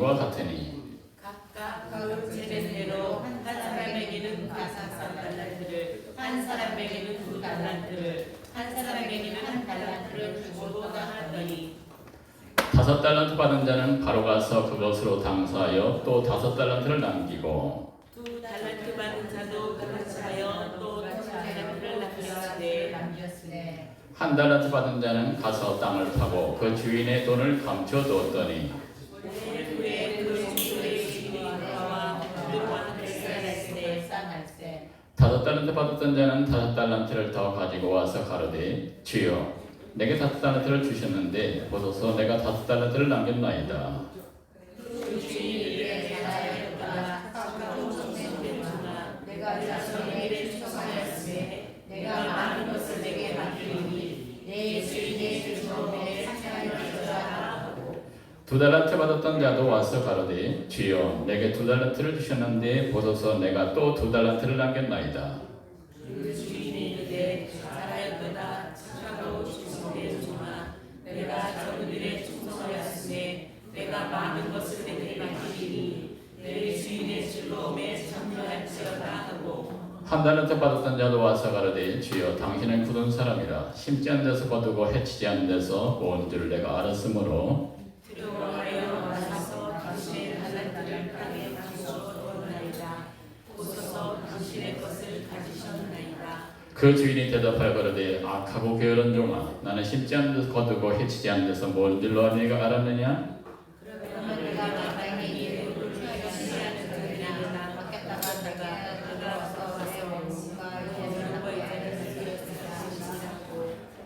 와 같으니 각각 그 제대로 한 사람에게는 5달란트를, 한 사람에게는 2달란트를, 한 사람에게는 1달란트를 주고도 하더니 5달란트 받은 자는 바로 가서 그것으로 당사하여 또 5달란트를 남기고 2달란트 받은 자도 그같이 하여 또 2달란트를 남겼으되 1달란트 받은 자는 가서 땅을 파고 그 주인의 돈을 감춰두었더니 후에 그 주인의 주인이 돌아와 그와 대사할세 5달란트 받았던 자는 5달란트를 더 가지고 와서 가로되 주여 내게 5달란트를 주셨는데 보소서 내가 5달란트를 남겼나이다. 그 주인이 이에 잘하였다. 착하고 정성된 종아, 내가 자손의 일에 충성하였으에 내가 많은 것을 내게 맡기니 내 주인의 즐거움에 참여하여라 하고 2달란트 받았던 자도 와서 가로되 주여 내게 2달란트를 주셨는데 보소서 내가 또 2달란트를 남겼나이다. 그 주인이 이르되 잘하였도다. 착하고 충성된 종아, 내가 적은 일에 충성하였으에 내가 많은 것을 내게 맡기니 내 주인의 즐거움에 참여할지어다 하고 1달란트 받았던 자도 와서 가로되 주여 당신은 굳은 사람이라 심지 않은 데서 거두고 해치지 않은 데서 온 줄 내가 알았으므로 두려워하여 와서 당신의 달란트를 땅에 감추어두었나이다. 보소서 당신의 것을 가지셨나이다. 그 주인이 대답하여 가로되 악하고 게으른 종아 나는 심지 않은 데서 거두고 해치지 않은 데서 온 줄로 네가 알았느냐? 그러면 내가 마땅히 이를 취하지 않은 자들이나 맡겼다가 내가 와서 뭔가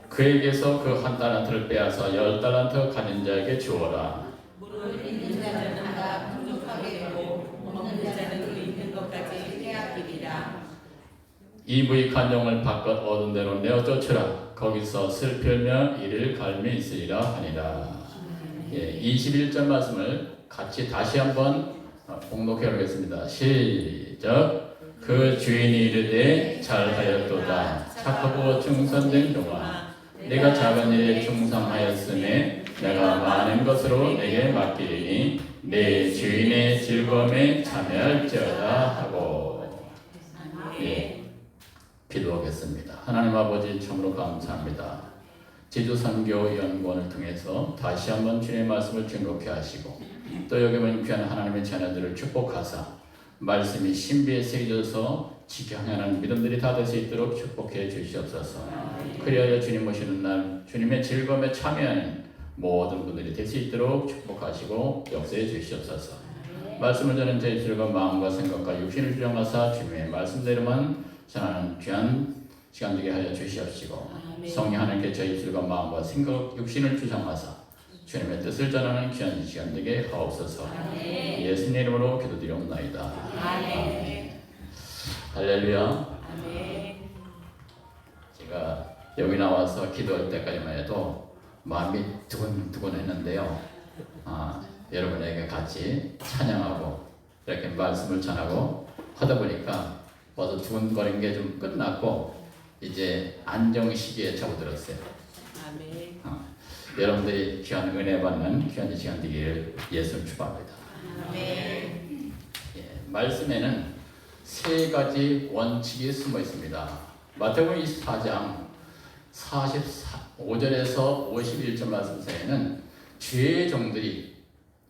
그에게서 그 1달란트를 빼앗아 10달란트 가진 자에게 주어라. 물을 있는 자는 하나 풍족하게 되고 없는 자는 그 있는 것까지 빼앗기리라. 이 무익한 종을 바깥 얻은 대로 내어 쫓으라. 거기서 슬피며 이를 갈미 있으리라 하니라. 21절 말씀을 같이 다시 한번 봉독해 보겠습니다. 시작. 그 주인이 이르되 잘하였도다. 착하고 충성된 종아 내가 작은 일에 충성하였음에 내가 많은 것으로 내게 맡기리니 내 주인의 즐거움에 참여할지어다 하고 기도하겠습니다. 하나님 아버지 참으로 감사합니다. 제주선교연구원을 통해서 다시 한번 주님의 말씀을 증거케 하시고 또 여기 오는 귀한 하나님의 자녀들을 축복하사 말씀이 신비에 새겨져서 지켜하는 믿음들이 다 될 수 있도록 축복해 주시옵소서. 그리하여 주님 오시는 날 주님의 즐거움에 참여하는 모든 분들이 될 수 있도록 축복하시고 역사해 주시옵소서. 말씀을 전하는 저희 즐거운 마음과 생각과 육신을 주장하사 주님의 말씀대로만 전하는 귀한 시간 되게 하여 주시옵시고 성령 하나님께 저희 즐거운 마음과 생각, 육신을 주장하사 주님의 뜻을 전하는 귀한 시간 되게 하옵소서. 예수님 이름으로 기도드리옵나이다. 아멘. 할렐루야. 아멘. 제가 여기 나와서 기도할 때까지만 해도 마음이 두근두근 했는데요. 여러분에게 같이 찬양하고 이렇게 말씀을 전하고 하다 보니까 벌써 두근거린 게 좀 끝났고 이제 안정 시기에 접어들었어요. 아멘. 여러분들이 귀한 은혜 받는 귀한 시간 되기를 예수를 축복합니다. 아멘. 말씀에는 세 가지 원칙이 숨어 있습니다. 마태복음 24장 45절에서 51절 말씀 사이에는 주의 종들이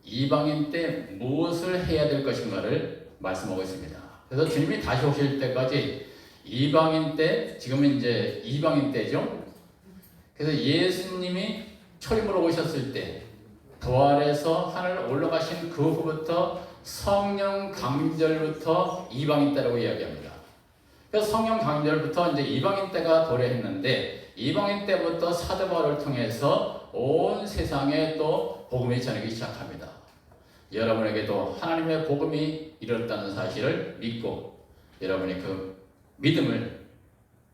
이방인 때 무엇을 해야 될 것인가를 말씀하고 있습니다. 그래서 주님이 다시 오실 때까지 이방인 때, 지금은 이제 이방인 때죠. 그래서 예수님이 초림으로 오셨을 때 부활해서 하늘 올라가신 그 후부터 성령 강절부터 이방인 때라고 이야기합니다. 그래서 성령 강절부터 이제 이방인 때가 도래했는데 이방인 때부터 사도 바울을 통해서 온 세상에 또 복음이 전하기 시작합니다. 여러분에게도 하나님의 복음이 이뤘다는 사실을 믿고 여러분이 그 믿음을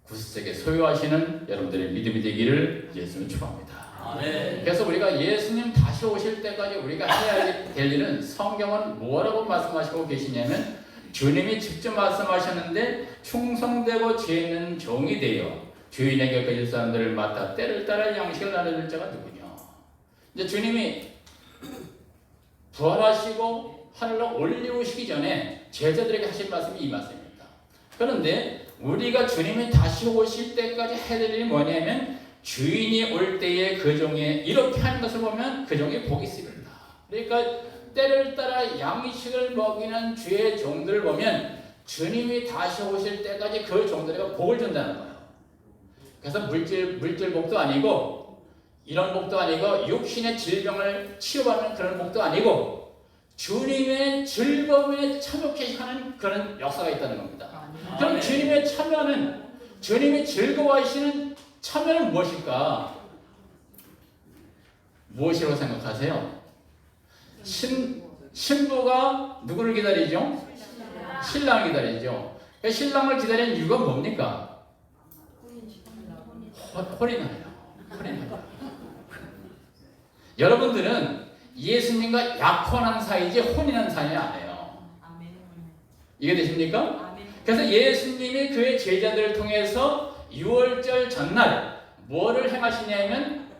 구스에게 소유하시는 여러분들의 믿음이 되기를 예수는 축복합니다. 아멘. 그래서 우리가 예수님 다시 오실 때까지 우리가 해야 될 일은 성경은 뭐라고 말씀하시고 계시냐면 주님이 직접 말씀하셨는데 충성되고 죄 있는 종이 되어 주인에게 거짓 사람들을 맡아 때를 따라 양식을 나눠줄 자가 누구냐. 이제 주님이 부활하시고 하늘로 올리우시기 전에 제자들에게 하신 말씀이 이 말씀입니다. 그런데 우리가 주님이 다시 오실 때까지 해야 될 일이 뭐냐면 주인이 올 때에 그 종에 이렇게 하는 것을 보면 그 종이 복이 있습니다. 그러니까 때를 따라 양식을 먹이는 주의 종들을 보면 주님이 다시 오실 때까지 그 종들에게 복을 준다는 거예요. 그래서 물질 복도 아니고 이런 복도 아니고 육신의 질병을 치유받는 그런 복도 아니고 주님의 즐거움에 참여케 하는 그런 역사가 있다는 겁니다. 그럼 주님의 참여는 주님이 즐거워하시는 참여는 무엇일까? 무엇이라고 생각하세요? 신부가 누구를 기다리죠? 신랑을 기다리죠. 신랑을 기다리는 이유가 뭡니까? 혼이 나요. 여러분들은 예수님과 약혼한 사이지 혼인한 사이 아니에요. 이해되십니까? 그래서 예수님이 그의 제자들을 통해서 6월절 전날 뭐를 행하시냐면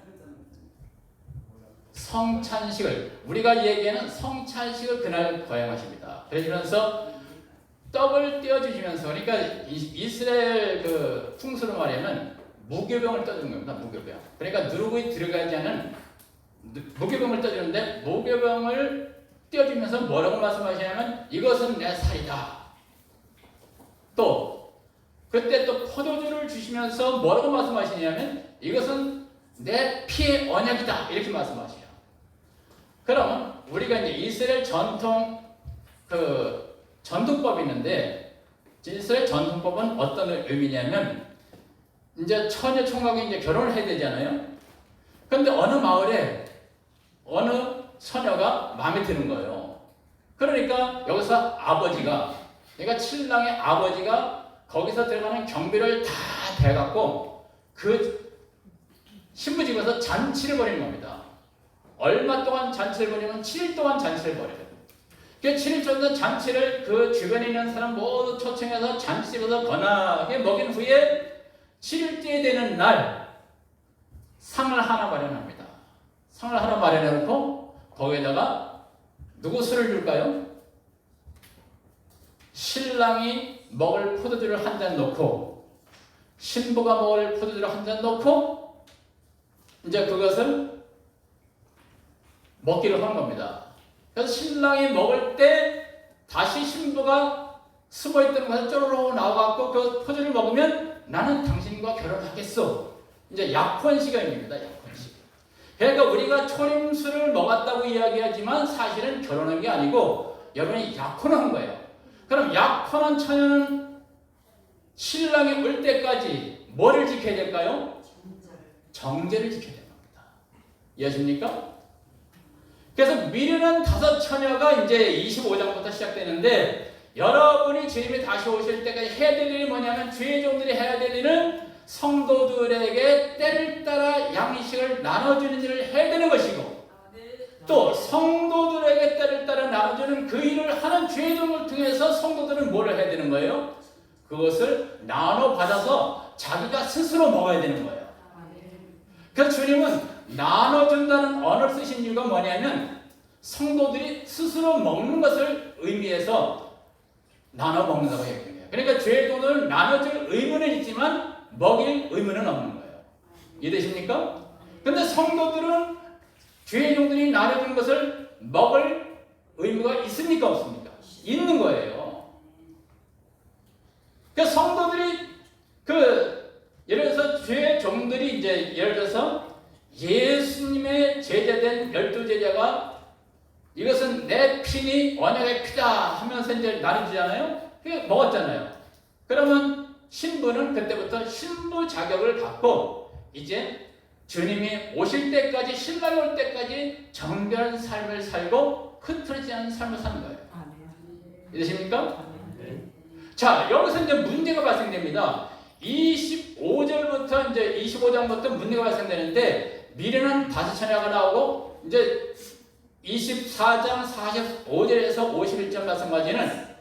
성찬식을, 우리가 얘기하는 성찬식을 그날 거행하십니다. 그러시면서 떡을 떼어주시면서, 그러니까 이스라엘 그 풍수로 말하면 무교병을 떠주는 겁니다. 무교병. 그러니까 누룩이 들어가지 않은 무교병을 떠주는데, 무교병을 떼어주면서 뭐라고 말씀하시냐면 이것은 내 살이다. 또 그때 또 포도주를 주시면서 뭐라고 말씀하시냐면 이것은 내 피의 언약이다. 이렇게 말씀하셔요. 그럼 우리가 이제 이스라엘 전통법이 있는데, 이스라엘 전통법은 어떤 의미냐면 이제 처녀 총각이 이제 결혼을 해야 되잖아요. 그런데 어느 마을에 어느 처녀가 마음에 드는 거예요. 그러니까 여기서 그러니까 신랑의 아버지가 거기서 들어가는 경비를 다 대갖고 그 신부 집에서 잔치를 벌이는 겁니다. 얼마 동안 잔치를 벌이면 7일 동안 잔치를 벌여요. 그 7일 동안 잔치를 그 주변에 있는 사람 모두 초청해서 잔치집에서 거나하게 먹인 후에 7일째 되는 날 상을 하나 마련합니다. 상을 하나 마련해놓고 거기에다가 누구 술을 줄까요? 신랑이 먹을 포도주를 한 잔 넣고 신부가 먹을 포도주를 한 잔 넣고 이제 그것을 먹기로 한 겁니다. 그래서 신랑이 먹을 때 다시 신부가 숨어있던 곳에서 쪼르르 나와갖고 그 포도주를 먹으면 나는 당신과 결혼하겠어. 이제 약혼 시간입니다. 약혼 시간. 그러니까 우리가 초림수를 먹었다고 이야기하지만 사실은 결혼한 게 아니고 여러분이 약혼한 거예요. 그럼 약혼한 처녀는 신랑이 올 때까지 뭐를 지켜야 될까요? 정제를 지켜야 됩니다. 이해하십니까? 그래서 미르는 5 처녀가 이제 25장부터 시작되는데, 여러분이 주님이 다시 오실 때까지 해야 될 일이 뭐냐면 주의 종들이 해야 될 일은 성도들에게 때를 따라 양식을 나눠주는 일을 해야 되는 것이고, 또 성도들에게 때를 따라 나눠주는 그 일을 하는 주의 종을 통해서 성도들은 뭐를 해야 되는 거예요? 그것을 나눠 받아서 자기가 스스로 먹어야 되는 거예요. 그래서 주님은 나눠준다는 언어를 쓰신 이유가 뭐냐면 성도들이 스스로 먹는 것을 의미해서 나눠 먹는다고 얘기해요. 그러니까 주의 종을 나눠줄 의무는 있지만 먹일 의무는 없는 거예요. 이해되십니까? 그런데 성도들은 주의 종들이 나눠주는 것을 먹을 의무가 있습니까? 없습니까? 있는 거예요. 그러니까 성도들이 예를 들어서 주의 종들이 이제 예를 들어서 예수님의 제자된 12제자가 이것은 내 피니 언약의 피다 하면서 이제 나눠주잖아요. 그게 먹었잖아요. 그러면 신부는 그때부터 신부 자격을 갖고 이제 주님이 오실 때까지, 신랑이 올 때까지 정결한 삶을 살고 흐트러지지 않은 삶을 사는 거예요. 이해되십니까? 자, 여기서 이제 문제가 발생됩니다. 25절부터 이제 25장부터 문제가 발생되는데, 미래는 5 처녀가 나오고, 이제 24장 45절에서 51절 말씀까지는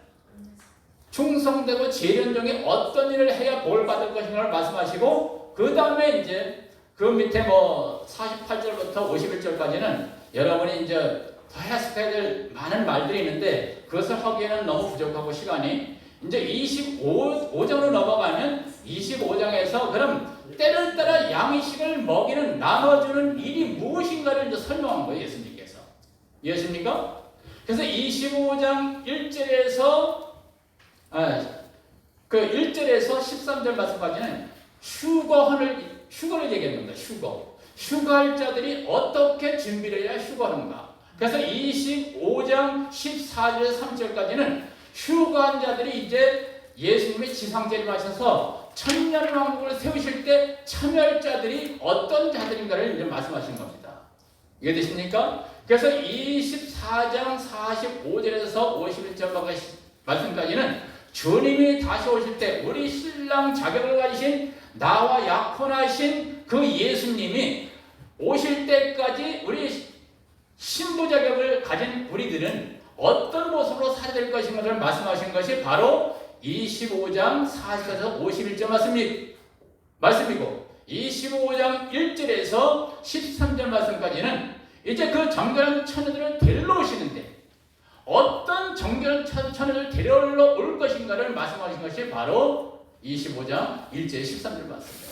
충성되고 재련종이 어떤 일을 해야 복을 받을 것인가를 말씀하시고, 그 다음에 이제 그 밑에 48절부터 51절까지는 여러분이 이제 더 해석해야 될 많은 말들이 있는데 그것을 하기에는 너무 부족하고 시간이 이제 25장으로 넘어가면 25장에서 그럼 때를 따라 양식을 먹이는 나눠주는 일이 무엇인가를 이제 설명한 거예요. 예수님께서. 이해하십니까? 그래서 25장 1절에서 그 1절에서 13절 말씀까지는 휴거를 얘기하는 겁니다. 휴거할 자들이 어떻게 준비를 해야 휴거하는가. 그래서 25장 14절에서 3절까지는 휴거한 자들이 이제 예수님의 지상재림하셔서 천년왕국을 세우실 때 참여할 자들이 어떤 자들인가를 이제 말씀하시는 겁니다. 이해되십니까? 그래서 24장 45절에서 51절 말씀까지는 주님이 다시 오실 때 우리 신랑 자격을 가지신 나와 약혼하신 그 예수님이 오실 때까지 우리 신부 자격을 가진 우리들은 어떤 모습으로 살아야 될 것인가를 말씀하신 것이 바로 25장 40에서 51절 말씀이고 25장 1절에서 13절 말씀까지는 이제 그 정결한 처녀들을 데리러 오시는데 어떤 정결한 처녀를 데려러 올 것인가를 말씀하신 것이 바로 25장 1절 13절 말씀입니다.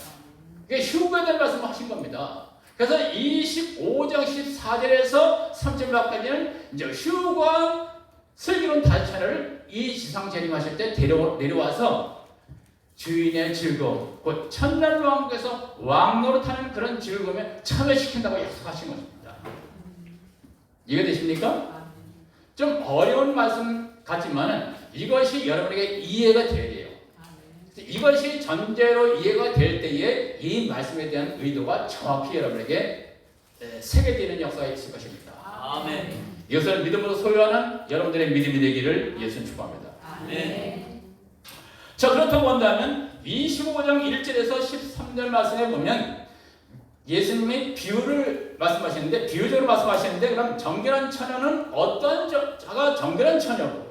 이게 휴거에 대한 말씀을 하신 겁니다. 그래서 25장 14절에서 3절까지는 이제 휴거한 슬기로운 다처녀를 이 지상 재림하실 때 내려와서 주인의 즐거움, 곧 천년왕국에서 왕노릇하는 그런 즐거움에 참여시킨다고 약속하신 것입니다. 이해되십니까? 좀 어려운 말씀 같지만 이것이 여러분에게 이해가 돼야 돼요. 이것이 전제로 이해가 될 때에 이 말씀에 대한 의도가 정확히 여러분에게 새겨지는 역사가 있을 것입니다. 아멘. 이것을 믿음으로 소유하는 여러분들의 믿음이 되기를 예수님 축복합니다. 아멘. 자, 그렇다고 한다면 25장 1절에서 13절 말씀에 보면 예수님이 비유를 말씀하시는데 비유적으로 말씀하시는데 그럼 정결한 처녀는 어떤 자가 정결한 처녀고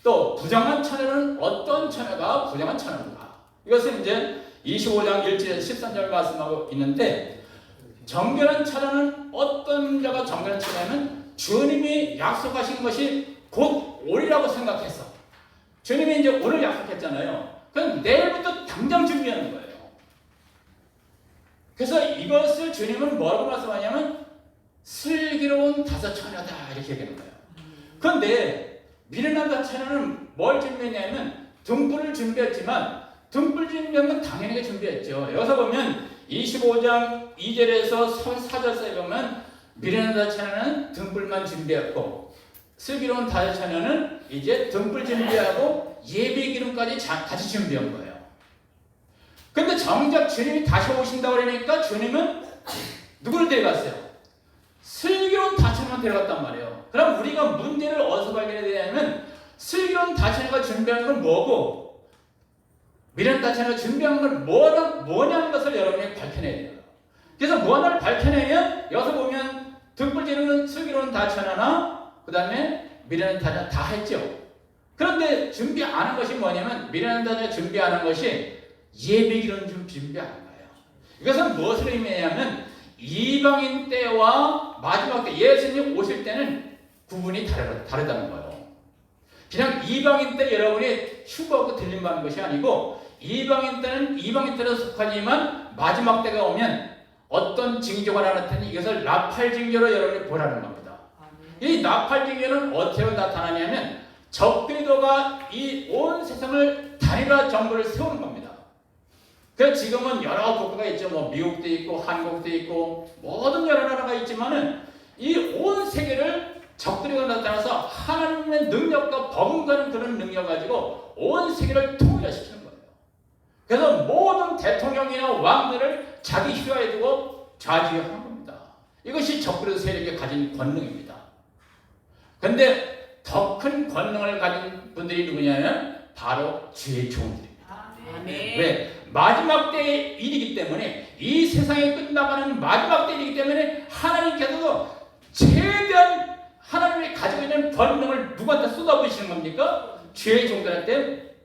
또 부정한 처녀는 어떤 처녀가 부정한 처녀인가? 이것은 이제 25장 1절에서 13절 말씀하고 있는데 정결한 처녀는 어떤 자가 정결한 처녀는 주님이 약속하신 것이 곧 오리라고 생각해서 주님이 이제 오늘 약속했잖아요. 그럼 내일부터 당장 준비하는 거예요. 그래서 이것을 주님은 뭐라고 말씀하냐면 슬기로운 다섯 처녀다 이렇게 얘기하는 거예요. 그런데 미련한 다섯 처녀는 뭘 준비했냐면 등불을 준비했지만 등불 준비한 건 당연하게 준비했죠. 여기서 보면 25장 2절에서 4절에 보면 미련한 다섯 처녀는 등불만 준비했고 슬기로운 다섯 처녀는 이제 등불 준비하고 예배 기름까지 같이 준비한 거예요. 근데 정작 주님이 다시 오신다고 그러니까 주님은 누구를 데려갔어요? 슬기로운 다처녀만 데려갔단 말이에요. 그럼 우리가 문제를 어디서 발견해야 되냐면 슬기로운 다처녀가 준비하는 건 뭐고 미련한 다처녀가 준비하는 건 뭐냐는 것을 여러분이 밝혀내야 돼요. 그래서 뭐 하나를 밝혀내면 여기서 보면 등불 지르는 슬기로운 다처녀나 그 다음에 미련한 다처녀 다 했죠. 그런데 준비 안 한 것이 뭐냐면 미련한 다처녀 준비하는 것이 예배기는 좀 준비하는 거예요. 이것은 무엇을 의미하냐면 이방인 때와 마지막 때 예수님 오실 때는 구분이 다르다는 거예요. 그냥 이방인 때 여러분이 휴거하고 들림받는 것이 아니고 이방인 때는 이방인 때로 속하지만 마지막 때가 오면 어떤 징조가 나타나니 이것을 나팔 징조로 여러분이 보라는 겁니다. 이 나팔 징조는 어떻게 나타나냐면 적그리스도가 이 온 세상을 단일화 정부를 세우는 겁니다. 그 지금은 여러 국가가 있죠. 뭐 미국도 있고 한국도 있고 모든 여러 나라가 있지만은 이 온 세계를 적그리스도가 나타나서 하나님의 능력과 버금가는 그런 능력 가지고 온 세계를 통일시키는 거예요. 그래서 모든 대통령이나 왕들을 자기 휘하에 두고 좌지우지하는 겁니다. 이것이 적그리스도 세력이 가진 권능입니다. 그런데 더 큰 권능을 가진 분들이 누구냐면 바로 주의 종들입니다. 아멘. 왜? 마지막 때의 일이기 때문에 이 세상에 끝나가는 마지막 때의 일이기 때문에 하나님께서도 최대한 하나님이 가지고 있는 권능을 누구한테 쏟아부으시는 겁니까? 주의 종들한테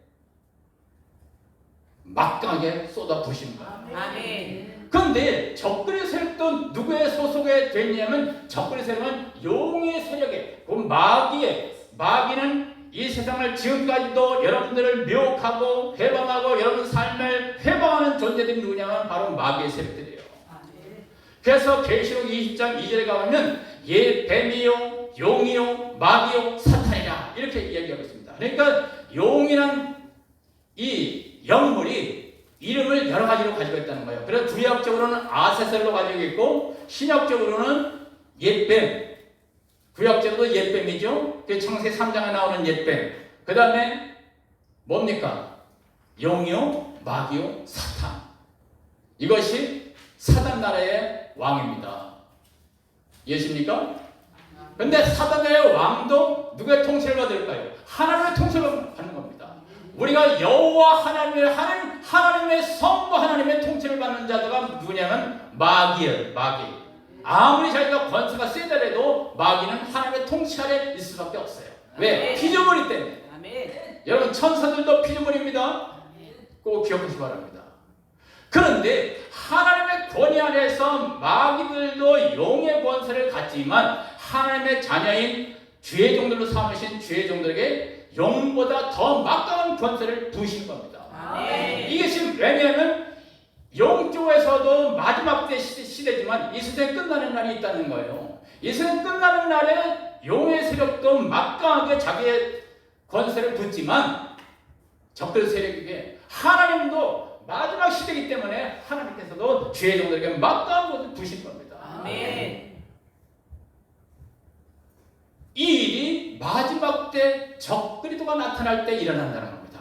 막강하게 쏟아부으시는 거예요. 아멘. 그런데 적그리 세력도 누구의 소속에 됐냐면 적그리 세력은 용의 세력에 그 마귀는 이 세상을 지금까지도 여러분들을 미혹하고 회방하고 여러분 삶을 회방하는 존재들이 누구냐면 바로 마귀의 세력들이에요. 그래서 계시록 20장 2절에 가보면 뱀이요 용이요 마귀요 사탄이라 이렇게 이야기하고 있습니다. 그러니까 용이란 이 영물이 이름을 여러 가지로 가지고 있다는 거예요. 그래서 구약적으로는 아세셀로 가지고 있고 신약적으로는 옛뱀, 구약적으로도 옛뱀이죠. 창세기 3장에 나오는 옛뱀. 그 다음에 뭡니까? 용이요, 마귀요, 사탄. 이것이 사단 나라의 왕입니다. 이해하십니까? 근데 사단 나라의 왕도 누구의 통치를 받을까요? 하나님의 통치를 받는 겁니다. 우리가 여호와 하나님의 성부 하나님의 통치를 받는 자가 누구냐면 마귀예요. 마귀. 아무리 자기가 권세가 세더라도 마귀는 하나님의 통치 아래 있을 수밖에 없어요. 왜? 피조물이 때문에. 아멘. 여러분 천사들도 피조물입니다. 꼭 기억하시기 바랍니다. 그런데 하나님의 권위 아래서 마귀들도 용의 권세를 갖지만 하나님의 자녀인 주의 종들로 삼으신 주의 종들에게 용보다 더 막강한 권세를 부으신 겁니다. 아멘. 이게 지금 왜냐하면 영적에서도 마지막 때 시대지만 이 세상에 끝나는 날이 있다는 거예요. 이 세상 끝나는 날에 용의 세력도 막강하게 자기의 권세를 붙지만 적들 세력에게 하나님도 마지막 시대이기 때문에 하나님께서도 주의 종들에게 막강한 것을 부신 겁니다. 아멘. 이 일이 마지막 때 적그리스도가 나타날 때 일어난다는 겁니다.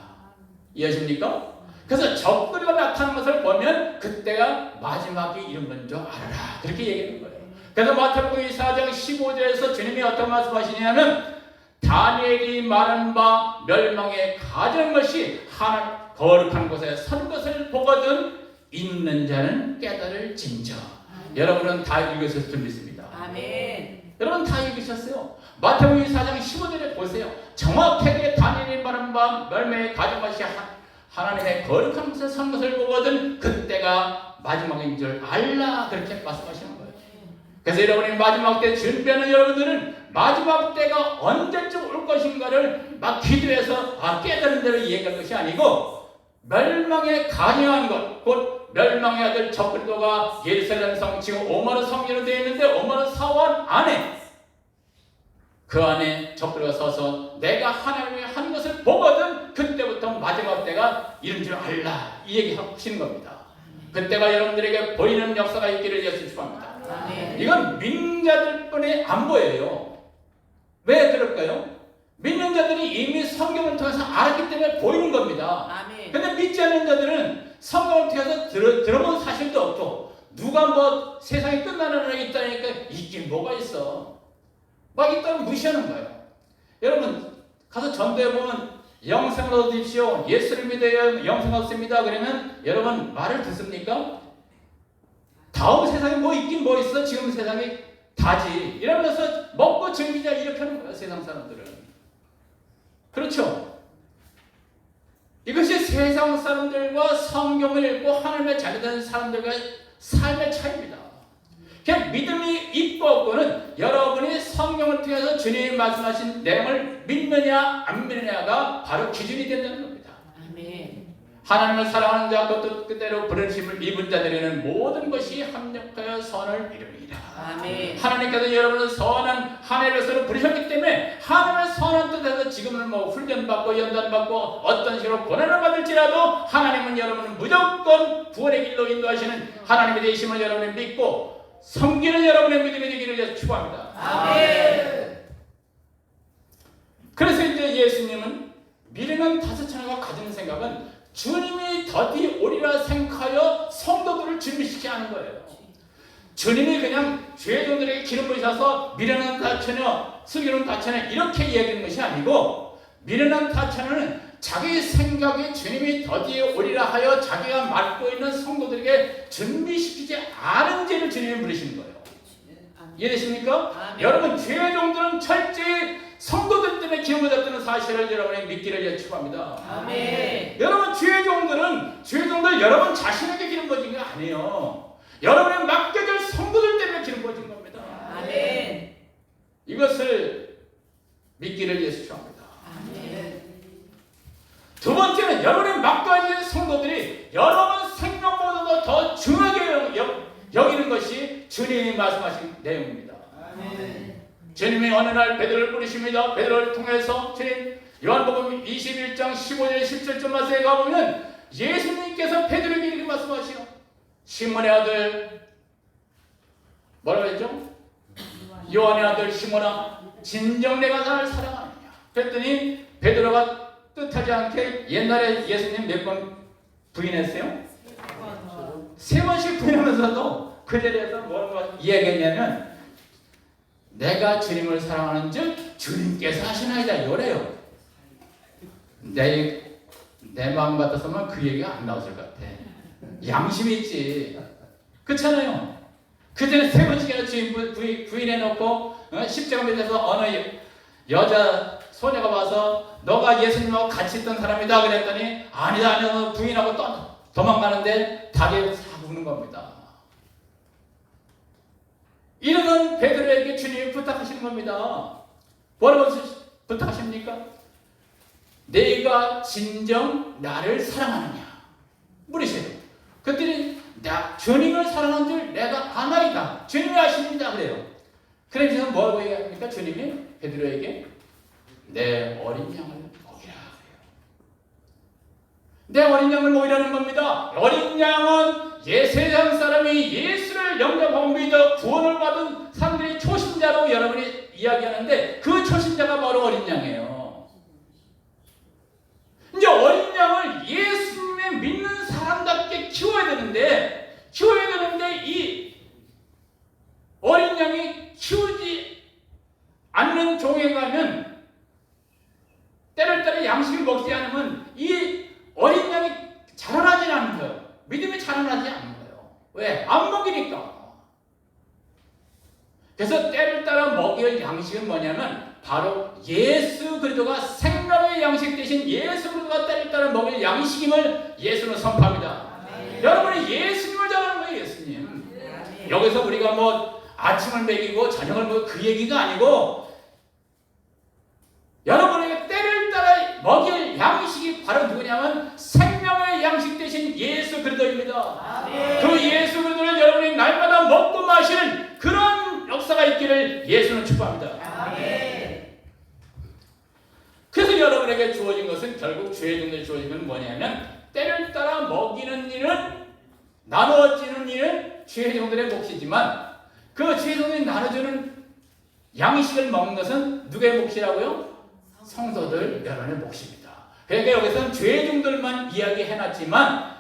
이해하십니까? 그래서 적그리스도가 나타나는 것을 보면 그때가 마지막이 이른 건 줄 알아라. 그렇게 얘기하는 거예요. 그래서 마태복음 24장 15절에서 주님이 어떤 말씀하시냐면 다니엘이 말한 바 멸망에 가져온 것이 하나님 거룩한 곳에 선 것을 보거든 있는 자는 깨달을진저. 여러분은 다 읽으셨을 줄 믿습니다. 아멘. 여러분 다 읽으셨어요. 마태복음 24장 15절에 보세요. 정확하게 다니엘이 말한 바 멸망에 가져온 것이 하나님의 거룩한 곳에 선 것을 보거든 그때가 마지막인 줄 알라. 그렇게 말씀하시는 거예요. 그래서 여러분이 마지막 때 준비하는 여러분들은 마지막 때가 언제쯤 올 것인가를 막 기도해서 깨달은 대로 얘기할 것이 아니고 멸망에 관여한 것, 곧 멸망의 아들 적그리스도가 예루살렘 성 지금 5만원 성전으로 되어 있는데 5만원 사원 안에 그 안에 적그리스도가 서서 내가 하나님이 한 것을 보거든 그때부터 마지막 때가 이른 줄 알라. 이 얘기 하시는 겁니다. 그때가 여러분들에게 보이는 역사가 있기를 예수 축복합니다. 아멘. 이건 믿는 자들뿐이 안 보여요. 왜 그럴까요? 믿는 자들이 이미 성경을 통해서 알았기 때문에 보이는 겁니다. 아멘. 근데 믿지 않는 자들은 성경을 통해서 들어본 사실도 없고 누가 뭐 세상이 끝나는 날이 있다니까 있긴 뭐가 있어. 막 있다고 무시하는 거예요. 여러분 가서 전도해 보면 영생을 얻으십시오. 예수를 믿어야 영생 얻습니다. 그러면 여러분 말을 듣습니까? 다음 세상에 뭐 있긴 뭐 있어. 지금 세상이 다지. 이러면서 먹고 즐기자 이렇게 하는 거예요. 세상 사람들은. 그렇죠? 이것이 세상 사람들과 성경을 읽고 하나님의 자녀된 사람들과 삶의 차이입니다. 그냥 믿음이 있고 없고는 여러분이 성경을 통해서 주님이 말씀하신 내용을 믿느냐 안 믿느냐가 바로 기준이 된다는 겁니다. 아멘. 하나님을 사랑하는 자 그 뜻대로 부르심을 입은 자들에게는 모든 것이 합력하여 선을 이루리라. 아멘. 하나님께서 여러분을 선한 하나님으로 부르셨기 때문에 하나님의 선한 뜻에서 지금은 뭐 훈련받고 연단받고 어떤 식으로 고난을 받을지라도 하나님은 여러분을 무조건 구원의 길로 인도하시는 하나님의 되심을 여러분이 믿고 섬기는 여러분의 믿음이 되기를 위해서 축복합니다. 아멘. 그래서 이제 예수님은 미래는 다섯 차례가 가지는 생각은 주님이 더디 오리라 생각하여 성도들을 준비시키게 하는 거예요. 주님이 그냥 죄종들에게 기름 부으셔서 미련한 다처녀, 슬기로운 다처녀 이렇게 이야기하는 것이 아니고 미련한 다처녀는 자기 생각에 주님이 더디에 오리라 하여 자기가 맡고 있는 성도들에게 준비시키지 않은 죄를 주님이 부르시는 거예요. 이해되십니까? 아멘. 여러분 죄종들은 철저히 성도들 때문에 기름 부었다는 사실을 여러분이 믿기를 위해 축복합니다. 아멘. 여러분 죄종들 여러분 자신에게 기름 부어진 게 아니에요. 여러분의 맡겨질 성도들 때문에 기름부어진 겁니다. 아멘. 이것을 믿기를 예수 주합니다. 아멘. 두 번째는 여러분의 맡겨진 성도들이 여러분 생명보다도 더 중하게 여기는 것이 주님이 말씀하신 내용입니다. 아멘. 주님이 어느 날 베드로를 부르십니다. 베드로를 통해서 주님 요한복음 21장 15절 17절 말씀에 가보면 예수님께서 베드로에게 이렇게 말씀하시오. 시몬의 아들 뭐라고 했죠? 요한의 아들 시몬아 진정 내가 나를 사랑하느냐. 그랬더니 베드로가 뜻하지 않게 옛날에 예수님 몇 번 부인했어요? 3번씩 부인하면서도 그 자리에서 뭐라고 이야기했냐면 내가 주님을 사랑하는 즉 주님께서 하시나이다 이래요. 내 마음 같아서만 그 얘기가 안 나왔을 것 같아. 양심이 있지. 그렇잖아요. 그때는 3번씩이나 주인 부인해놓고 십자가 밑에서 어느 여자 소녀가 와서 너가 예수님하고 같이 있던 사람이다 그랬더니 아니다 부인하고 도망가는데 닭에 싹 우는 겁니다. 이러는 베드로에게 주님이 부탁하시는 겁니다. 뭐라고 부탁하십니까? 내가 진정 나를 사랑하느냐 물으세요. 그랬더니 주님을 사랑하는 줄 내가 아나이다. 주님이 아십니다 그래요. 그래서 뭐라고 얘기합니까? 주님이 베드로에게 내 어린 양을 먹이라 그래요. 내 어린 양을 먹이라는 겁니다. 어린 양은 세상 사람이 예수를 영접하고 믿어 구원을 받은 사람들이 초신자로 여러분이 이야기하는데 그 초신자가 바로 어린 양이에요. 이제 어린 양을 예수님의 믿는 사람답게 키워야 되는데 이 어린 양이 키우지 않는 종에 가면 때를 따라 양식을 먹지 않으면 이 어린 양이 자라나지 않는 거예요. 믿음이 자라나지 않는 거예요. 왜? 안 먹이니까. 그래서 때를 따라 먹일 양식은 뭐냐면 바로 예수 그리스도가 생명의 양식 대신 예수 그리스도가 때를 따라 먹일 양식임을 예수는 선포합니다. 여러분이 예수님을 잘하는 거예요. 예수님. 여기서 우리가 뭐 아침을 먹이고 저녁을 먹이고 그 얘기가 아니고 여러분에게 때를 따라 먹일 양식이 바로 누구냐면 생명의 양식 대신 예수 그리스도입니다. 그 예수 그리스도를 여러분이 날마다 먹고 마시는 그런 역사가 있기를 예수는 축복합니다. 그래서 여러분에게 주어진 것은 결국 주의 종들에 주어진 것은 뭐냐면 때를 따라 먹이는 일은 나누어지는 일은 주의 종들의 몫이지만 그 주의 종들이 나눠주는 양식을 먹는 것은 누구의 몫이라고요? 성도들 여러분의 몫입니다. 그러니까 여기서는 주의 종들만 이야기해놨지만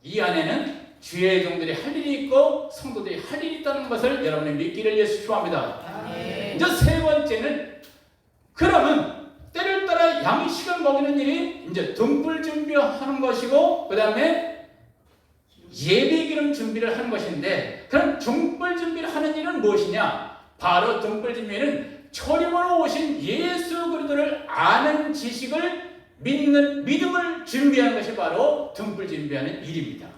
이 안에는 주의 종들이 할 일이 있고 성도들이 할 일이 있다는 것을 여러분이 믿기를 예수 축복합니다. 이제 세 번째는 그러면 때를 따라 양식을 먹이는 일이 이제 등불 준비하는 것이고 그 다음에 예배 기름 준비를 하는 것인데 그럼 등불 준비를 하는 일은 무엇이냐? 바로 등불 준비는 초림으로 오신 예수 그리스도를 아는 지식을 믿음을 준비하는 것이 바로 등불 준비하는 일입니다.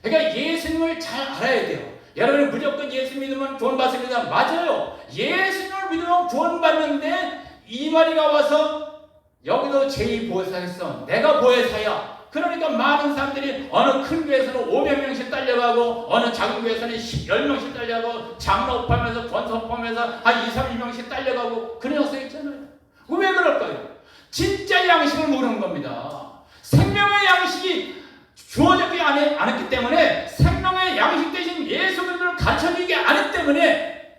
그러니까 예수님을 잘 알아야 돼요. 여러분이 무조건 예수 믿으면 구원받습니다. 맞아요. 예수님을 믿으면 구원받는데 이만희가 와서 여기도 제2보혜사였어. 내가 보혜사야. 그러니까 많은 사람들이 어느 큰 교회에서는 500명씩 딸려가고 어느 작은 교회에서는 10명씩 딸려가고 장로업하면서 권사업하면서 한 2, 30명씩 딸려가고 그런 역사 있잖아요. 왜 그럴까요? 진짜 양식을 모르는 겁니다. 생명의 양식이 주어졌지 않았기 때문에 생명의 양식 대신 예수 그리스도를 갖춰지지 않았기 때문에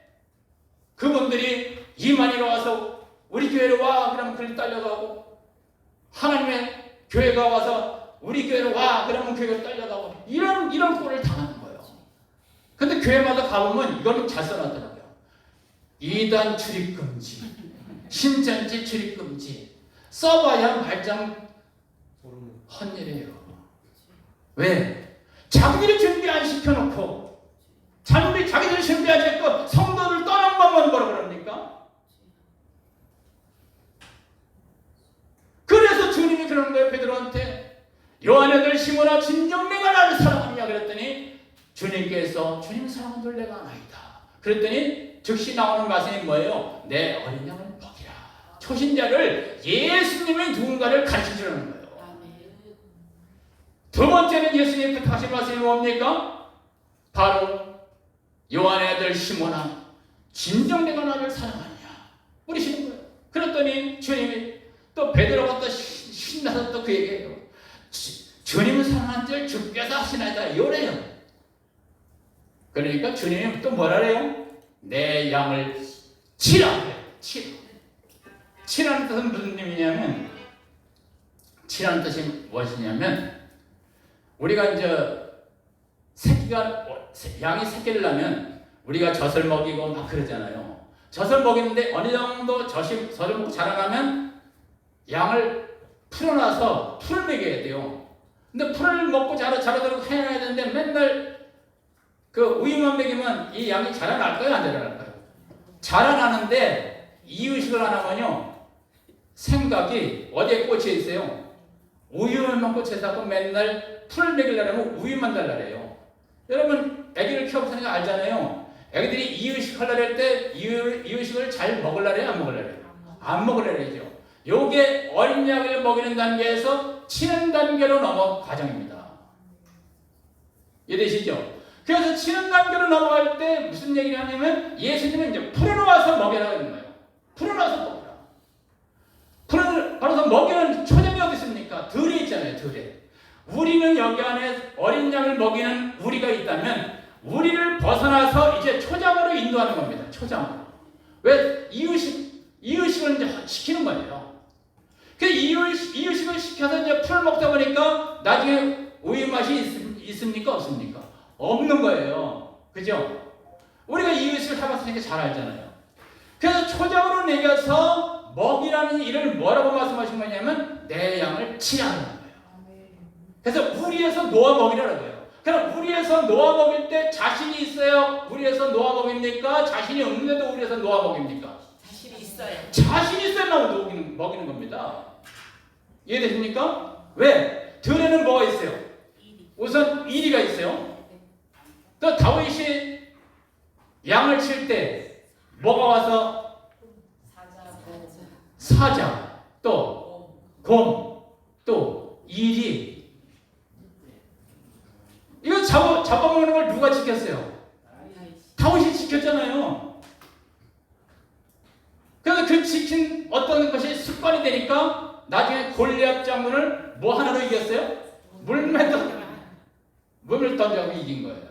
그분들이 이만희가 와서 우리 교회로 와 그러면 그를 딸려가고 하나님의 교회가 와서 우리 교회로 와 그러면 교회가 딸려가고 이런 꼴을 당하는 거예요. 근데 교회마다 가보면 이거는 잘 써놨더라고요. 이단 출입금지, 신천지 출입금지 써봐야 말짱 헛일이에요. 왜? 자기들이 준비 안 시켜놓고 자기들이 준비 안 시켰고 성도들 떠난 것만 뭐라 그럽니까? 그래서 주님이 그러는 거예요. 베드로한테 요한의 아들 시몬아 진정 내가 나를 사랑하느냐 그랬더니 주님께서 주님 사랑한 줄 내가 아나이다. 그랬더니 즉시 나오는 말씀이 뭐예요? 내 어린 양을 먹이라. 초신자를 예수님의 누군가를 가르쳐주는 거예요. 두 번째는 예수님이 부탁하신 말씀이 뭡니까? 바로 요한의 아들 시몬아, 진정 내가 나를 사랑하느냐 물으시는 거예요. 그랬더니 주님이 또 베드로가 또 신나서 또 그 얘기해요. 주님을 사랑한 줄 주께서 하시나이다 이래요. 그러니까 주님이 또 뭐라 그래요? 내 양을 치라 그래요. 치라는 뜻은 무슨 의미냐면, 치라는 뜻이 무엇이냐면, 우리가 이제 양이 새끼를 낳으면 우리가 젖을 먹이고 막 그러잖아요. 젖을 먹이는데 어느 정도 젖을 먹고 자라나면 양을 풀어놔서 풀을 먹여야 돼요. 근데 풀을 먹고 자라도록 해놔야 되는데 맨날 그 우유만 먹이면 이 양이 자라날까요? 안 자라날까요? 자라나는데 이유식을 안 하면요, 생각이 어디에 꽂혀 있어요? 우유만 꽂혀 있어서 맨날 풀을 먹이려면 우유만 달라래요. 여러분 애기를 키워보시니까 알잖아요. 애기들이 이유식 하려고 할 때 이유식을 잘 먹으려래요? 안 먹으려래요? 안 먹으려래요. 요게 어린 양을 먹이는 단계에서 치는 단계로 넘어간 과정입니다. 이해되시죠? 그래서 치는 단계로 넘어갈 때 무슨 얘기를 하냐면, 예수님은 이제 풀어놓아서 먹여라 하는 거예요. 풀어놓아서 먹여라. 풀어놓아서 먹이는 초장이 어디 있습니까? 들에 있잖아요. 들에. 우리는 여기 안에 어린 양을 먹이는 우리가 있다면 우리를 벗어나서 이제 초장으로 인도하는 겁니다. 초장으로. 왜? 이유식을 이제 시키는 거예요. 그 이유식을 시켜서 이제 풀을 먹다 보니까 나중에 우유 맛이 있습니까? 없습니까? 없는 거예요. 그죠? 우리가 이유식을 해봤으니까 잘 알잖아요. 그래서 초장으로 먹여서 먹이라는 일을 뭐라고 말씀하신 거냐면 내 양을 치라는 거예요. 그래서 우리에서 놓아 먹이라는 거예요. 그럼 우리에서 놓아 먹일 때 자신이 있어요? 우리에서 놓아 먹입니까? 자신이 없는데도 우리에서 놓아 먹입니까? 자신이 있어요. 자신이 있어야만 먹이는 겁니다. 이해되십니까? 왜? 들에는 뭐가 있어요? 우선 이리가 있어요. 또 다윗이 양을 칠 때 뭐가 와서? 사자, 또 곰, 또 이리. 이거 잡아먹는 걸 누가 지켰어요? 다윗이 지켰잖아요. 그래서 그 지킨 어떤 것이 습관이 되니까 나중에 골리앗 장군을 뭐 하나로 이겼어요? 물을 던져서 이긴 거예요.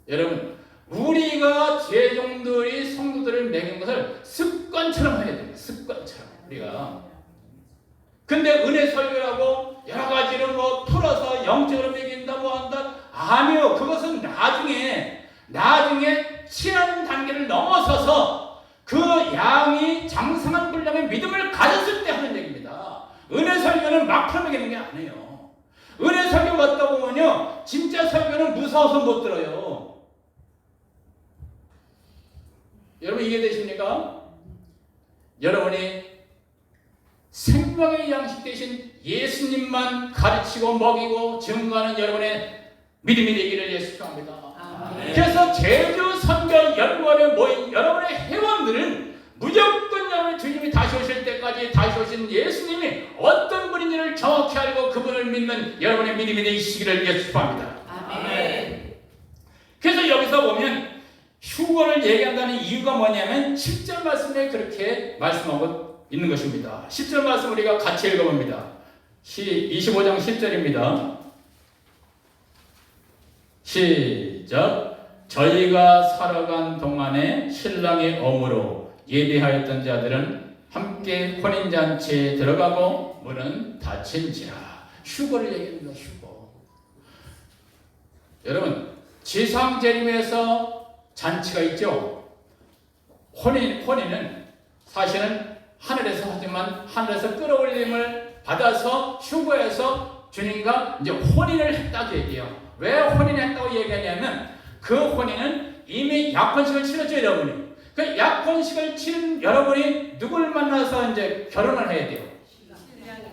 여러분, 우리가 제종들이 성도들을 먹인 것을 습관처럼 해야 됩니다. 습관처럼 우리가. 근데 은혜 설교라고 여러 가지로 뭐 풀어서 영적으로 먹인다 뭐 한다, 아니요. 그것은 나중에 친한 단계를 넘어서서 그 양이 장성한 분량의 믿음을 가졌을 때 하는 얘기입니다. 은혜 설교는 막 풀어먹이는 게 아니에요. 은혜 설교 받다 보면요, 진짜 설교는 무서워서 못 들어요. 여러분 이해되십니까? 여러분이 생명의 양식 대신 예수님만 가르치고 먹이고 증거하는 여러분의 믿음이 되기를 예수 축원합니다. 그래서 제주 선교 연구원에 모인 여러분의 회원들은 무조건 여러분 주님이 다시 오실 때까지 다시 오신 예수님이 어떤 분인지를 정확히 알고 그분을 믿는 여러분의 믿음이 되시기를 예수 축원합니다. 아멘. 그래서 여기서 보면 휴거를 얘기한다는 이유가 뭐냐면 10절 말씀에 그렇게 말씀하고 있는 것입니다. 10절 말씀 우리가 같이 읽어봅니다. 25장 10절입니다. 시작. 저희가 살아간 동안에 신랑의 엄으로 예비하였던 자들은 함께 혼인잔치에 들어가고 문은 닫힌지라. 휴거를 얘기합니다. 휴거. 여러분, 지상 재림에서 잔치가 있죠. 혼인은 사실은 하늘에서 하지만 하늘에서 끌어올림을 받아서 휴거해서 주님과 이제 혼인을 했다고 얘기해요. 왜 혼인했다고 얘기하냐면 그 혼인은 이미 약혼식을 치렀죠, 여러분이. 그 약혼식을 치른 여러분이 누굴 만나서 이제 결혼을 해야 돼요?